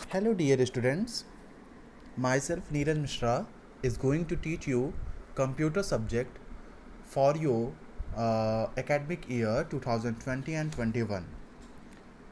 Hello dear students, myself Neeraj Mishra is going to teach you computer subject for your academic year 2020 and 21.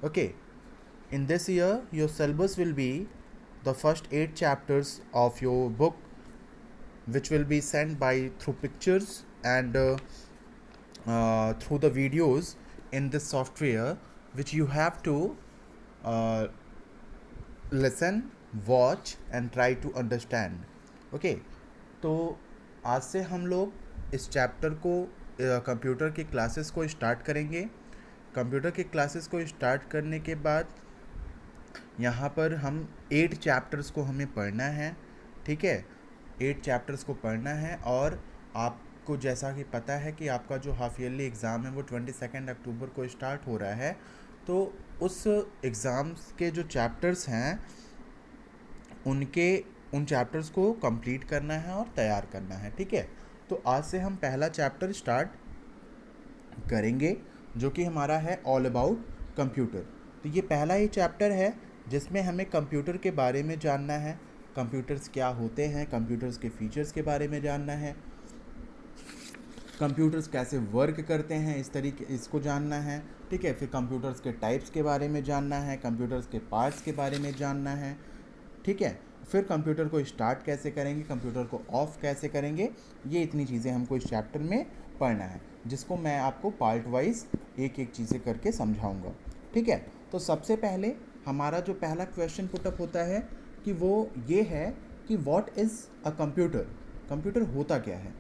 Okay, in this year your syllabus will be the first 8 chapters of your book, which will be sent by through pictures and through the videos in this software, which you have to uh, listen, watch and try to understand. Okay, तो आज से हम लोग इस chapter को computer की classes को start करेंगे. कंप्यूटर की क्लासेस को स्टार्ट करने के बाद यहाँ पर हम 8 चैप्टर्स को हमें पढ़ना है. ठीक है, 8 चैप्टर्स को पढ़ना है. और आपको जैसा कि पता है कि आपका जो हाफ ईयरली एग्ज़ाम है वो 22 अक्टूबर को स्टार्ट हो रहा है. तो उस एग्ज़ाम्स के जो चैप्टर्स हैं उन चैप्टर्स को कंप्लीट करना है और तैयार करना है. ठीक है, तो आज से हम पहला चैप्टर स्टार्ट करेंगे जो कि हमारा है ऑल अबाउट कंप्यूटर. तो ये पहला ही चैप्टर है जिसमें हमें कंप्यूटर के बारे में जानना है, कंप्यूटर्स क्या होते हैं, कंप्यूटर्स के फीचर्स के बारे में जानना है, कंप्यूटर्स कैसे वर्क करते हैं इसको जानना है. ठीक है, फिर कंप्यूटर्स के टाइप्स के बारे में जानना है, कंप्यूटर्स के पार्ट्स के बारे में जानना है. ठीक है, फिर कंप्यूटर को स्टार्ट कैसे करेंगे, कंप्यूटर को ऑफ कैसे करेंगे, ये इतनी चीज़ें हमको इस चैप्टर में पढ़ना है, जिसको मैं आपको पार्ट वाइज एक एक चीज़ें करके समझाऊंगा. ठीक है, तो सबसे पहले हमारा जो पहला क्वेश्चन पुटअप होता है कि वो ये है कि what is a computer. Computer होता क्या है.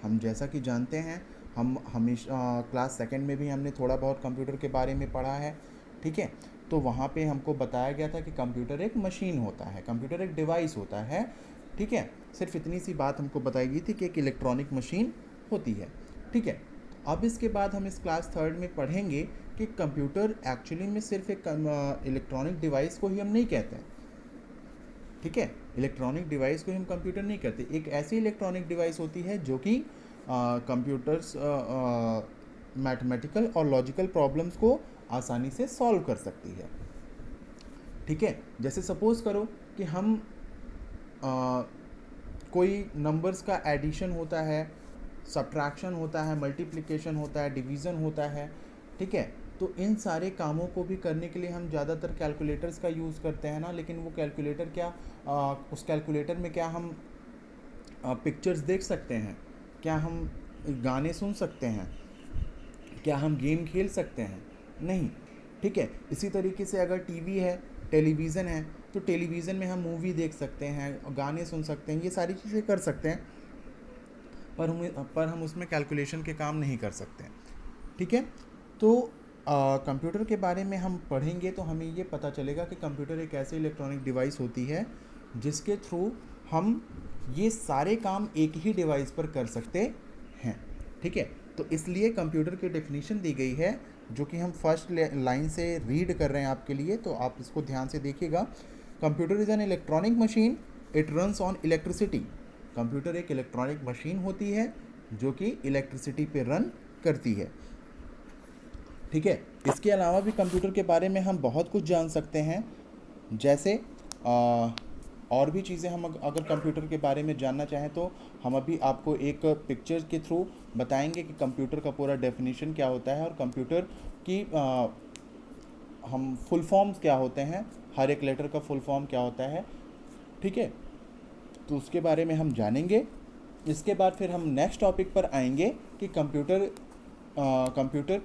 हम जैसा कि जानते हैं, हम हमेशा क्लास सेकंड में भी हमने थोड़ा बहुत कंप्यूटर के बारे में पढ़ा है. ठीक है, तो वहाँ पे हमको बताया गया था कि कंप्यूटर एक मशीन होता है, कंप्यूटर एक डिवाइस होता है. ठीक है, सिर्फ इतनी सी बात हमको बताई गई थी कि एक इलेक्ट्रॉनिक मशीन होती है. ठीक है, अब इसके बाद हम इस क्लास थर्ड में पढ़ेंगे कि कंप्यूटर एक्चुअली में सिर्फ एक इलेक्ट्रॉनिक डिवाइस को ही हम नहीं कहते हैं. ठीक है, इलेक्ट्रॉनिक डिवाइस को हम कंप्यूटर नहीं कहते. एक ऐसी इलेक्ट्रॉनिक डिवाइस होती है जो कि कंप्यूटर्स मैथमेटिकल और लॉजिकल प्रॉब्लम्स को आसानी से सॉल्व कर सकती है. ठीक है, जैसे सपोज़ करो कि हम कोई नंबर्स का एडिशन होता है, सब्ट्रैक्शन होता है, मल्टीप्लिकेशन होता है, डिवीज़न होता है. ठीक है, तो इन सारे कामों को भी करने के लिए हम ज़्यादातर कैलकुलेटर्स का यूज़ करते हैं ना. लेकिन वो कैलकुलेटर क्या, उस कैलकुलेटर में क्या हम पिक्चर्स देख सकते हैं, क्या हम गाने सुन सकते हैं, क्या हम गेम खेल सकते हैं, नहीं. ठीक है, इसी तरीके से अगर टीवी है, टेलीविज़न है, तो टेलीविज़न में हम मूवी देख सकते हैं, गाने सुन सकते हैं, ये सारी चीज़ें कर सकते हैं, पर हम उसमें कैलकुलेशन के काम नहीं कर सकते हैं. ठीक है, तो कंप्यूटर के बारे में हम पढ़ेंगे तो हमें ये पता चलेगा कि कंप्यूटर एक ऐसी इलेक्ट्रॉनिक डिवाइस होती है जिसके थ्रू हम ये सारे काम एक ही डिवाइस पर कर सकते हैं. ठीक है, तो इसलिए कंप्यूटर की डेफिनेशन दी गई है जो कि हम फर्स्ट लाइन से रीड कर रहे हैं आपके लिए, तो आप इसको ध्यान से देखिएगा. Computer is an electronic machine, it runs on electricity. Computer एक इलेक्ट्रॉनिक मशीन होती है जो कि इलेक्ट्रिसिटी पे रन करती है. ठीक है, इसके अलावा भी कंप्यूटर के बारे में हम बहुत कुछ जान सकते हैं. जैसे और भी चीज़ें हम अगर कंप्यूटर के बारे में जानना चाहें तो हम अभी आपको एक पिक्चर के थ्रू बताएंगे कि कंप्यूटर का पूरा डेफिनेशन क्या होता है और कंप्यूटर की हम फुल फॉर्म्स क्या होते हैं, हर एक लेटर का फुल फॉर्म क्या होता है. ठीक है, तो उसके बारे में हम जानेंगे. इसके बाद फिर हम नेक्स्ट टॉपिक पर आएंगे कि कंप्यूटर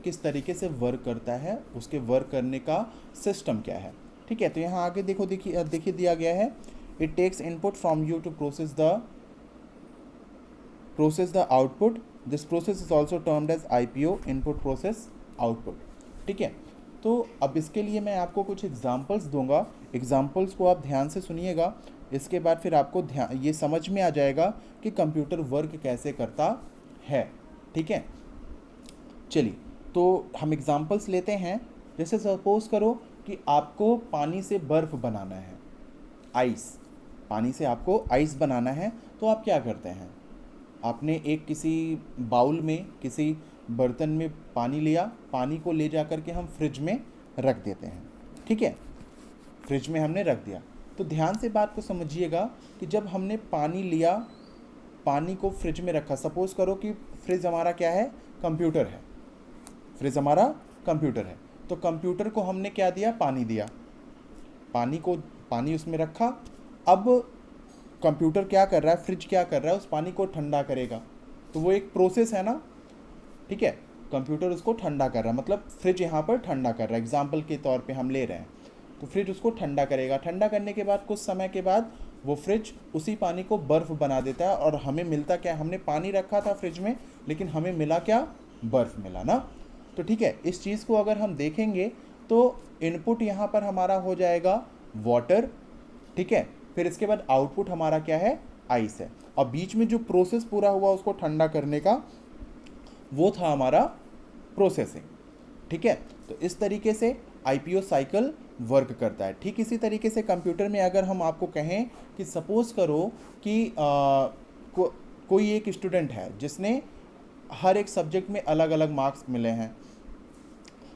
किस तरीके से वर्क करता है, उसके वर्क करने का सिस्टम क्या है. ठीक है, तो यहाँ आगे देखिए दिया गया है, it takes input from you to process the output. This process is also termed as IPO, input process output. ठीक है, तो अब इसके लिए मैं आपको कुछ एग्जांपल्स दूंगा, एग्जांपल्स को आप ध्यान से सुनिएगा. इसके बाद फिर आपको ये समझ में आ जाएगा कि कंप्यूटर वर्क कैसे करता है. ठीक है, चलिए तो हम एग्जांपल्स लेते हैं. जैसे सपोज करो कि आपको पानी से बर्फ़ बनाना है, आइस, पानी से आपको आइस बनाना है, तो आप क्या करते हैं, आपने एक किसी बाउल में, किसी बर्तन में पानी लिया, पानी को ले जा कर के हम फ्रिज में रख देते हैं. ठीक है, फ्रिज में हमने रख दिया। तो ध्यान से बात को समझिएगा कि जब हमने पानी लिया, पानी को फ्रिज में रखा, सपोज करो कि फ्रिज हमारा क्या है, कंप्यूटर है, फ्रिज हमारा कंप्यूटर है, तो कंप्यूटर को हमने क्या दिया, पानी दिया, पानी उसमें रखा। अब कंप्यूटर क्या कर रहा है, फ्रिज क्या कर रहा है, उस पानी को ठंडा करेगा। तो वो एक प्रोसेस है ना, ठीक है। कंप्यूटर उसको ठंडा कर रहा है, मतलब फ्रिज यहाँ पर ठंडा कर रहा है, एग्जाम्पल के तौर पे हम ले रहे हैं। तो फ्रिज उसको ठंडा करेगा, ठंडा करने के बाद कुछ समय के बाद वो फ्रिज उसी पानी को बर्फ़ बना देता है, और हमें मिलता क्या, हमने पानी रखा था फ्रिज में, लेकिन हमें मिला क्या, बर्फ़ मिला ना। तो ठीक है, इस चीज़ को अगर हम देखेंगे तो इनपुट यहाँ पर हमारा हो जाएगा वाटर, ठीक है। फिर इसके बाद आउटपुट हमारा क्या है, आइस है। और बीच में जो प्रोसेस पूरा हुआ उसको ठंडा करने का, वो था हमारा प्रोसेसिंग, ठीक है। तो इस तरीके से आईपीओ साइकिल वर्क करता है। ठीक इसी तरीके से कंप्यूटर में अगर हम आपको कहें कि सपोज करो कि कोई एक स्टूडेंट है जिसने हर एक सब्जेक्ट में अलग अलग मार्क्स मिले हैं।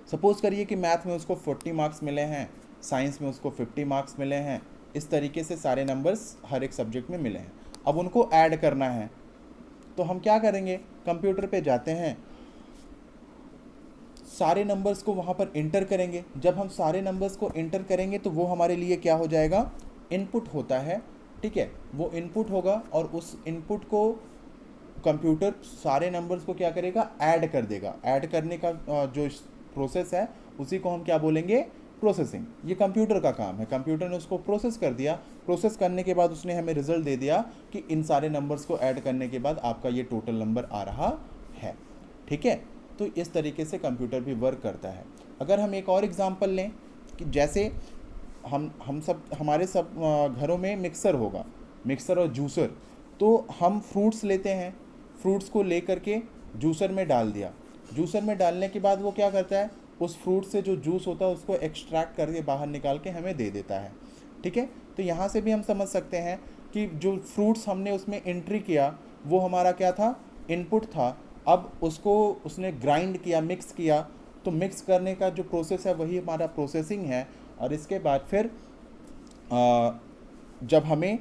सपोज करिए कि मैथ में उसको 40 मार्क्स मिले हैं, साइंस में उसको 50 मार्क्स मिले हैं, इस तरीके से सारे नंबर्स हर एक सब्जेक्ट में मिले हैं। अब उनको ऐड करना है, तो हम क्या करेंगे, कंप्यूटर पे जाते हैं, सारे नंबर्स को वहाँ पर इंटर करेंगे। जब हम सारे नंबर्स को इंटर करेंगे तो वो हमारे लिए क्या हो जाएगा, इनपुट होता है, ठीक है। वो इनपुट होगा और उस इनपुट को कंप्यूटर सारे नंबर्स को क्या करेगा, ऐड कर देगा। ऐड करने का जो प्रोसेस है उसी को हम क्या बोलेंगे, प्रोसेसिंग। ये कंप्यूटर का काम है, कंप्यूटर ने उसको प्रोसेस कर दिया। प्रोसेस करने के बाद उसने हमें रिजल्ट दे दिया कि इन सारे नंबर्स को ऐड करने के बाद आपका ये टोटल नंबर आ रहा है, ठीक है। तो इस तरीके से कंप्यूटर भी वर्क करता है। अगर हम एक और एग्जांपल लें कि जैसे हमारे सब घरों में मिक्सर होगा, मिक्सर और जूसर। तो हम फ्रूट्स लेते हैं, फ्रूट्स को ले करके जूसर में डाल दिया। जूसर में डालने के बाद वो क्या करता है, उस फ्रूट से जो जूस होता है उसको एक्सट्रैक्ट करके बाहर निकाल के हमें दे देता है, ठीक है। तो यहाँ से भी हम समझ सकते हैं कि जो फ्रूट्स हमने उसमें एंट्री किया वो हमारा क्या था, इनपुट था। अब उसको उसने ग्राइंड किया, मिक्स किया, तो मिक्स करने का जो प्रोसेस है वही हमारा प्रोसेसिंग है। और इसके बाद फिर जब हमें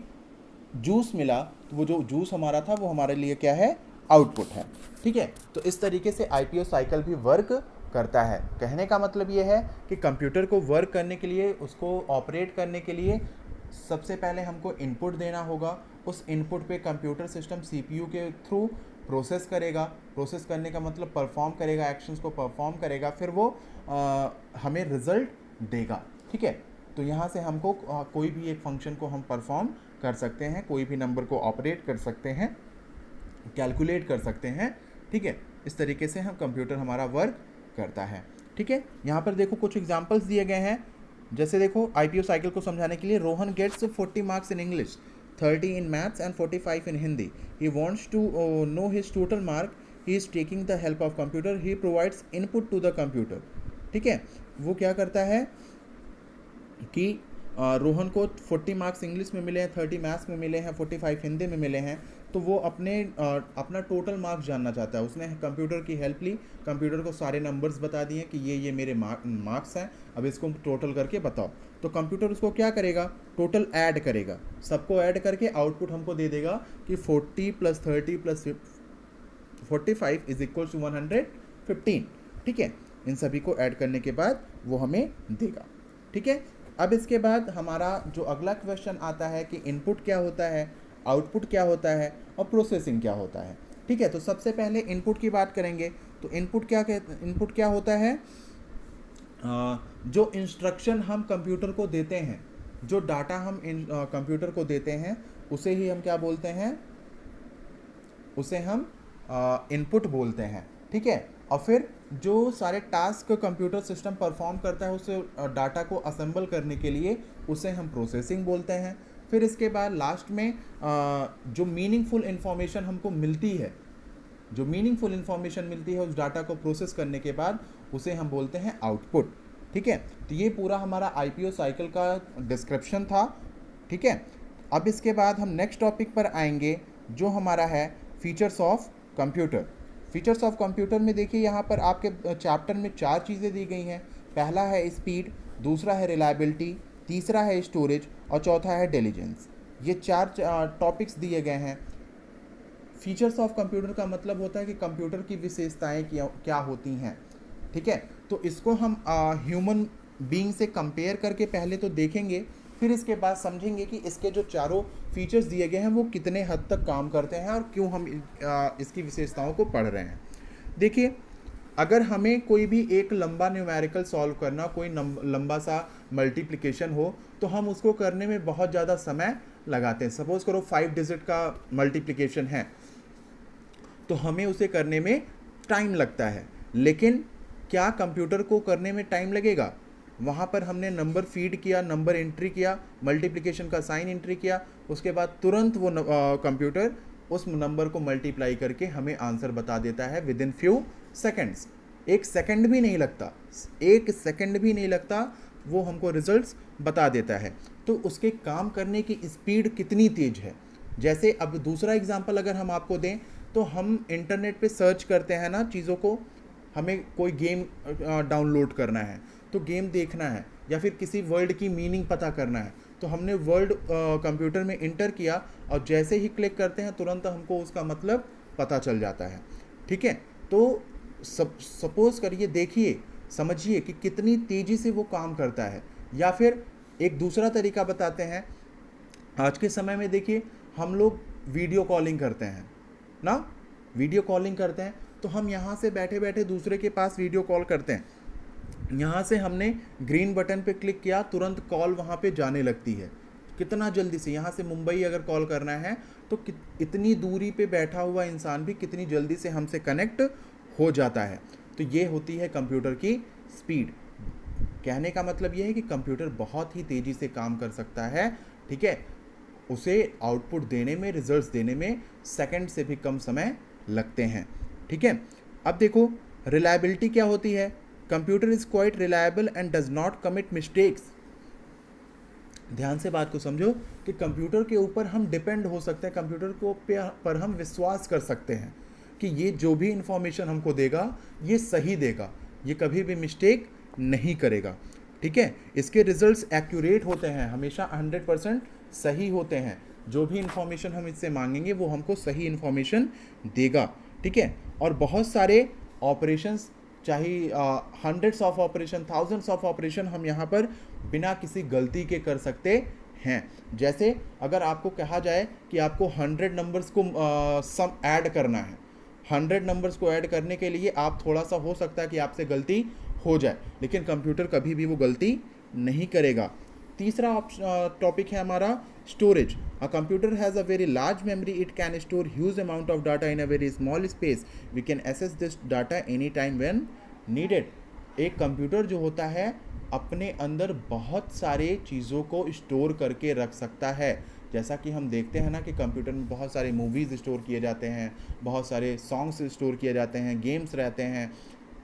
जूस मिला तो वो जो जूस हमारा था वो हमारे लिए क्या है, आउटपुट है, ठीक है। तो इस तरीके से आईपीओ साइकिल भी वर्क करता है। कहने का मतलब ये है कि कंप्यूटर को वर्क करने के लिए, उसको ऑपरेट करने के लिए सबसे पहले हमको इनपुट देना होगा। उस इनपुट पे कंप्यूटर सिस्टम सीपीयू के थ्रू प्रोसेस करेगा। प्रोसेस करने का मतलब परफॉर्म करेगा, एक्शंस को परफॉर्म करेगा, फिर वो हमें रिजल्ट देगा, ठीक है। तो यहाँ से हमको कोई भी एक फंक्शन को हम परफॉर्म कर सकते हैं, कोई भी नंबर को ऑपरेट कर सकते हैं, कैलकुलेट कर सकते हैं, ठीक है। इस तरीके से हम कंप्यूटर हमारा वर्क करता है, ठीक है। यहाँ पर देखो कुछ एग्जांपल्स दिए गए हैं। जैसे देखो आईपीओ साइकिल को समझाने के लिए, Rohan gets 40 marks in English, 30 in maths and 45 in Hindi. He wants to know his total mark. He is taking the help of computer. He provides input to the computer. ठीक है, वो क्या करता है कि रोहन को 40 मार्क्स इंग्लिश में मिले हैं, 30 मैथ्स में मिले हैं, 45 हिंदी में मिले हैं। तो वो अपना टोटल मार्क्स जानना चाहता है। उसने कंप्यूटर की हेल्प ली, कंप्यूटर को सारे नंबर्स बता दिए कि ये मेरे मार्क्स हैं, अब इसको टोटल करके बताओ। तो कंप्यूटर उसको क्या करेगा, टोटल ऐड करेगा, सबको ऐड करके आउटपुट हमको दे देगा कि 40 + 30 + 45 इज इक्वल टू 115, ठीक है। इन सभी को ऐड करने के बाद वो हमें देगा, ठीक है। अब इसके बाद हमारा जो अगला क्वेश्चन आता है कि इनपुट क्या होता है, आउटपुट क्या होता है और प्रोसेसिंग क्या होता है, ठीक है। तो सबसे पहले इनपुट की बात करेंगे। तो इनपुट क्या होता है, जो इंस्ट्रक्शन हम कंप्यूटर को देते हैं, जो डाटा हम कंप्यूटर को देते हैं, उसे ही हम क्या बोलते हैं, उसे हम इनपुट बोलते हैं, ठीक है। और फिर जो सारे टास्क कंप्यूटर सिस्टम परफॉर्म करता है उसे डाटा को असेंबल करने के लिए उसे हम प्रोसेसिंग बोलते हैं। फिर इसके बाद लास्ट में जो मीनिंगफुल इन्फॉर्मेशन हमको मिलती है, जो मीनिंगफुल इन्फॉर्मेशन मिलती है उस डाटा को प्रोसेस करने के बाद उसे हम बोलते हैं आउटपुट, ठीक है। तो ये पूरा हमारा आईपीओ साइकिल का डिस्क्रिप्शन था, ठीक है। अब इसके बाद हम नेक्स्ट टॉपिक पर आएंगे जो हमारा है features of computer. Features of computer में देखिए यहाँ पर आपके चैप्टर में 4 चीज़ें दी गई हैं। पहला है स्पीड, दूसरा है रिलायबिलिटी, तीसरा है स्टोरेज और चौथा है इंटेलिजेंस। ये 4 टॉपिक्स दिए गए हैं। फीचर्स ऑफ कंप्यूटर का मतलब होता है कि कंप्यूटर की विशेषताएं क्या होती हैं, ठीक है। तो इसको हम ह्यूमन बीइंग से कंपेयर करके पहले तो देखेंगे, फिर इसके बाद समझेंगे कि इसके जो चारों फीचर्स दिए गए हैं वो कितने हद तक काम करते हैं और क्यों हम इसकी विशेषताओं को पढ़ रहे हैं। देखिए, अगर हमें कोई भी एक लंबा न्यूमेरिकल सॉल्व करना, कोई लंबा सा मल्टीप्लिकेशन हो, तो हम उसको करने में बहुत ज़्यादा समय लगाते हैं। सपोज करो 5 डिजिट का मल्टीप्लिकेशन है, तो हमें उसे करने में टाइम लगता है। लेकिन क्या कंप्यूटर को करने में टाइम लगेगा? वहाँ पर हमने नंबर फीड किया, नंबर एंट्री किया, मल्टीप्लिकेशन का साइन एंट्री किया, उसके बाद तुरंत वो कंप्यूटर उस नंबर को मल्टीप्लाई करके हमें आंसर बता देता है with in few seconds. 1 second भी नहीं लगता, 1 सेकेंड भी नहीं लगता, वो हमको रिजल्ट्स बता देता है। तो उसके काम करने की स्पीड कितनी तेज है। जैसे अब दूसरा एग्जांपल अगर हम आपको दें, तो हम इंटरनेट पे सर्च करते हैं ना चीज़ों को, हमें कोई गेम डाउनलोड करना है, तो गेम देखना है, या फिर किसी वर्ड की मीनिंग पता करना है, तो हमने वर्ड कंप्यूटर में इंटर किया और जैसे ही क्लिक करते हैं तुरंत हमको उसका मतलब पता चल जाता है, ठीक है। तो सपोज करिए, देखिए, समझिए कि कितनी तेज़ी से वो काम करता है। या फिर एक दूसरा तरीका बताते हैं। आज के समय में देखिए, हम लोग वीडियो कॉलिंग करते हैं ना, वीडियो कॉलिंग करते हैं, तो हम यहाँ से बैठे बैठे दूसरे के पास वीडियो कॉल करते हैं। यहाँ से हमने ग्रीन बटन पे क्लिक किया, तुरंत कॉल वहाँ पे जाने लगती है। कितना जल्दी से, यहाँ से मुंबई अगर कॉल करना है तो इतनी दूरी पे बैठा हुआ इंसान भी कितनी जल्दी से हमसे कनेक्ट हो जाता है। तो ये होती है कंप्यूटर की स्पीड। कहने का मतलब ये है कि कंप्यूटर बहुत ही तेज़ी से काम कर सकता है, ठीक है। उसे आउटपुट देने में, रिजल्ट्स देने में सेकंड से भी कम समय लगते हैं, ठीक है। अब देखो, रिलायबिलिटी क्या होती है। Computer is quite reliable and does not commit mistakes. ध्यान से बात को समझो कि कंप्यूटर के ऊपर हम डिपेंड हो सकते हैं, कंप्यूटर को पर हम विश्वास कर सकते हैं कि ये जो भी इंफॉर्मेशन हमको देगा ये सही देगा, ये कभी भी मिस्टेक नहीं करेगा, ठीक है। इसके रिजल्ट्स एक्यूरेट होते हैं, हमेशा 100% सही होते हैं। जो भी इंफॉर्मेशन हम इससे मांगेंगे वो हमको सही इंफॉर्मेशन देगा, ठीक है। और बहुत सारे ऑपरेशंस, चाहे hundreds of operation, thousands of operation हम यहाँ पर बिना किसी गलती के कर सकते हैं। जैसे अगर आपको कहा जाए कि आपको 100 नंबर्स को सम ऐड करना है, 100 नंबर्स को ऐड करने के लिए आप थोड़ा सा हो सकता है कि आपसे गलती हो जाए, लेकिन कंप्यूटर कभी भी वो गलती नहीं करेगा। तीसरा टॉपिक है हमारा storage. A computer has a very large memory, it can store huge amount of data in a very small space, we can access this data any time when needed. एक कंप्यूटर जो होता है अपने अंदर बहुत सारे चीज़ों को स्टोर करके रख सकता है। जैसा कि हम देखते हैं ना कि कंप्यूटर में बहुत सारे मूवीज़ स्टोर किए जाते हैं, बहुत सारे सॉन्ग्स स्टोर किए जाते हैं, गेम्स रहते हैं,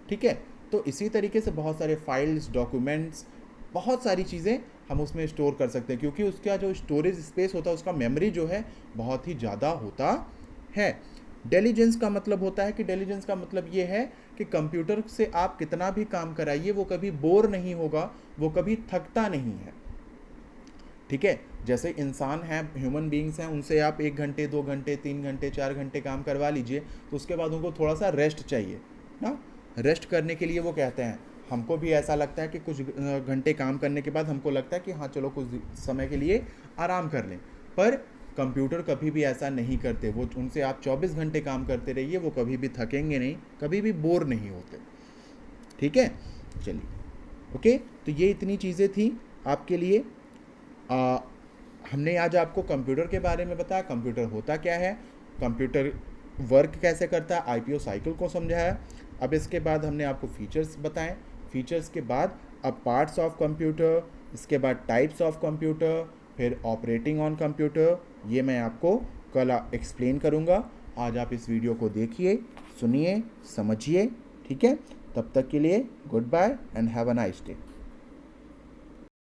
ठीक है। तो इसी तरीके से बहुत सारे फाइल्स, डॉक्यूमेंट्स, बहुत सारी चीज़ें हम उसमें स्टोर कर सकते हैं, क्योंकि उसका जो स्टोरेज स्पेस होता है, उसका मेमोरी जो है बहुत ही ज़्यादा होता है। इंटेलिजेंस का मतलब होता है कि इंटेलिजेंस का मतलब ये है कि कंप्यूटर से आप कितना भी काम कराइए वो कभी बोर नहीं होगा, वो कभी थकता नहीं है, ठीक है। जैसे इंसान हैं, ह्यूमन बीइंग्स हैं, उनसे आप 1 घंटे, 2 घंटे, 3 घंटे, 4 घंटे काम करवा लीजिए, तो उसके बाद उनको थोड़ा सा रेस्ट चाहिए ना। रेस्ट करने के लिए वो कहते हैं, हमको भी ऐसा लगता है कि कुछ घंटे काम करने के बाद हमको लगता है कि हाँ चलो कुछ समय के लिए आराम कर लें, पर कंप्यूटर कभी भी ऐसा नहीं करते। वो उनसे आप 24 घंटे काम करते रहिए, वो कभी भी थकेंगे नहीं, कभी भी बोर नहीं होते, ठीक है। चलिए, ओके। तो ये इतनी चीज़ें थी आपके लिए। हमने आज आपको कंप्यूटर के बारे में बताया, कंप्यूटर होता क्या है, कंप्यूटर वर्क कैसे करता है, आईपीओ साइकिल को समझाया। अब इसके बाद हमने आपको फीचर्स बताएं, फीचर्स के बाद अब पार्ट्स ऑफ कंप्यूटर, इसके बाद टाइप्स ऑफ कंप्यूटर, फिर ऑपरेटिंग ऑन कंप्यूटर, ये मैं आपको कल एक्सप्लेन करूँगा। आज आप इस वीडियो को देखिए, सुनिए, समझिए, ठीक है। तब तक के लिए good bye and have a nice day.